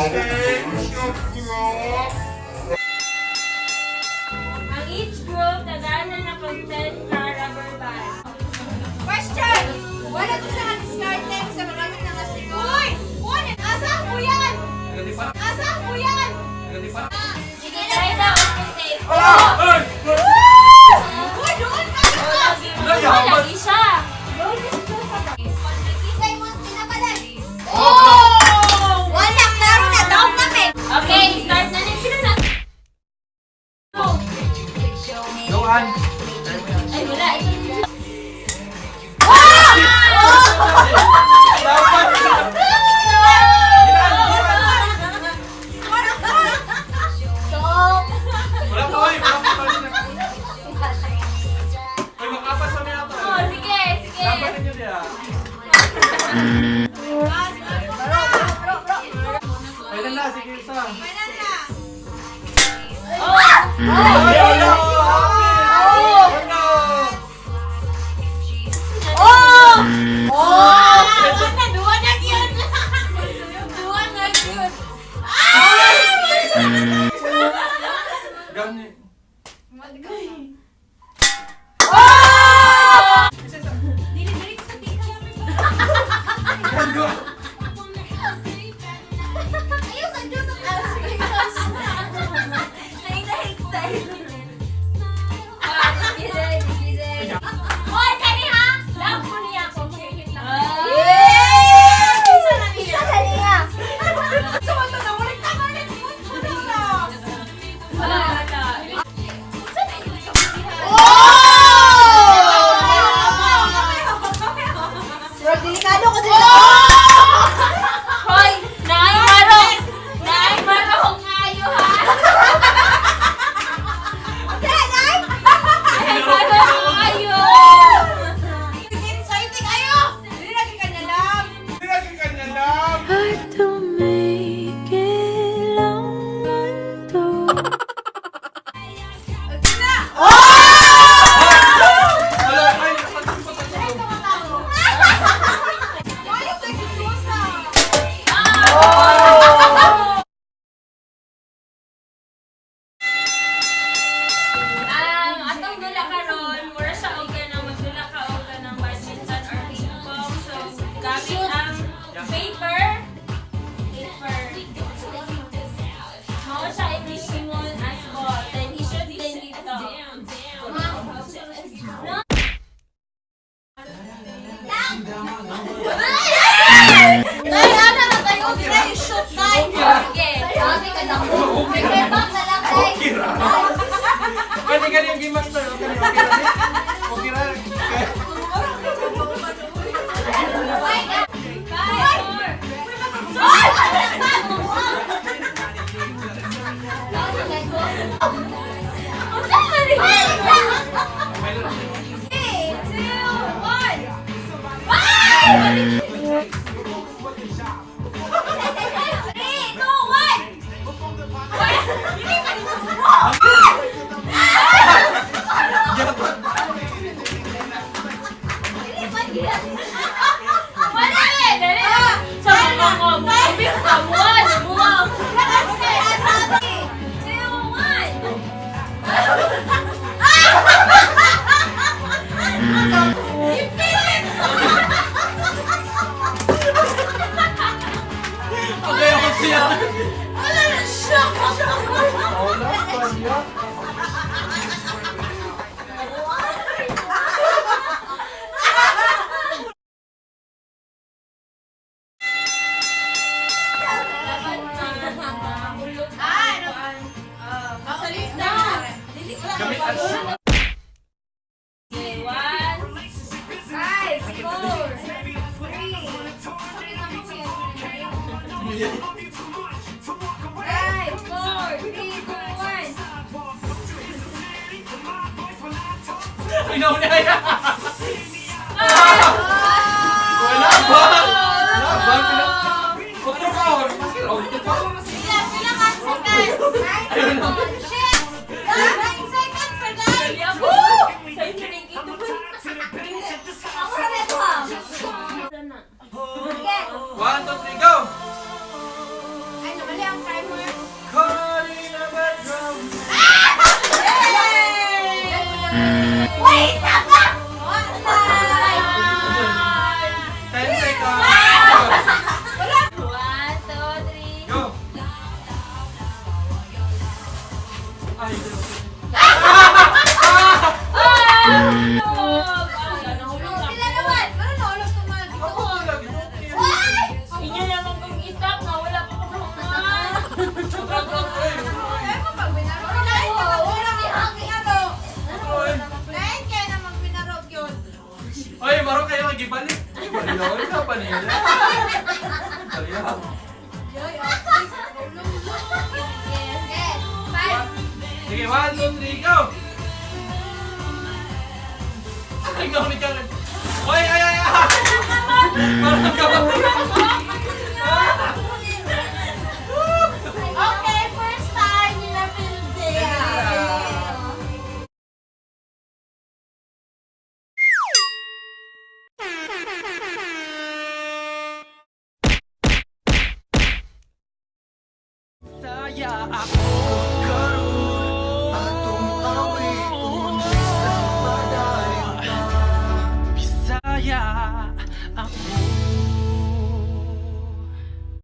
Ang each group nagana na content na rubber band. Question! Wala to sa discarding sa maraming nangasito. Uy! Uy! Asahan mo yan! Asahan mo yan! Sige, try daw ang take. Uy! Doon ka! Lagi siya. Nakikita mo ang pinapalan. Oh! Wala! Klaro na! Down namin! Okay, start na rin. Sino na? Joan. Ay, wala. Wala pa oy, wala pa oy. Oy, makapas sa mga to. Oh, sige, sige. Dapat ninyo dia. Kailan na sige isa. Oh! Ay, wala. Gani. Hoy, kani ha? Love mo niya ako. Delikado ko din. Hoy, naay maro. Naay maro kung ngayo ha. Naay maro kung ngayo. Exciting kayo! Hindi lagi kanya lang. Lagi kanya lang. Hard to make it lang mundo. Wala ay napagpapot ako. Ayos na kinusa. Atong dula karon, mura siya og kanang magdula ka og kanang badminton or ping pong. So, gamit ang paper. Mao siya i-simon as ball. Then he should play dito. Nay, ana na tayo. Nay, shoot, nay. Sige. Sabi ka na po. May bag na lang, nay. Kira. Kani kani yung game master. Okay ra. Okay ra. Okay ako siya. Wala pa siya. Gamit ang Okay, 1, 5, 4, 3, 2, 1. Inaw niya yan. Wala ba? Wala ba? Putro ka. Maskil. Oh, ito pa. Ayun na. One, two, three, go! Ay, namali ba niya? Kaliyaw. Joy of six. Yes. Five. Sige, 1, 2, 3, go! Ay, gamit ka rin. Oy, ay, ay, ay! Parang gamit ka. Okay, first time nila Pildea. Saya ako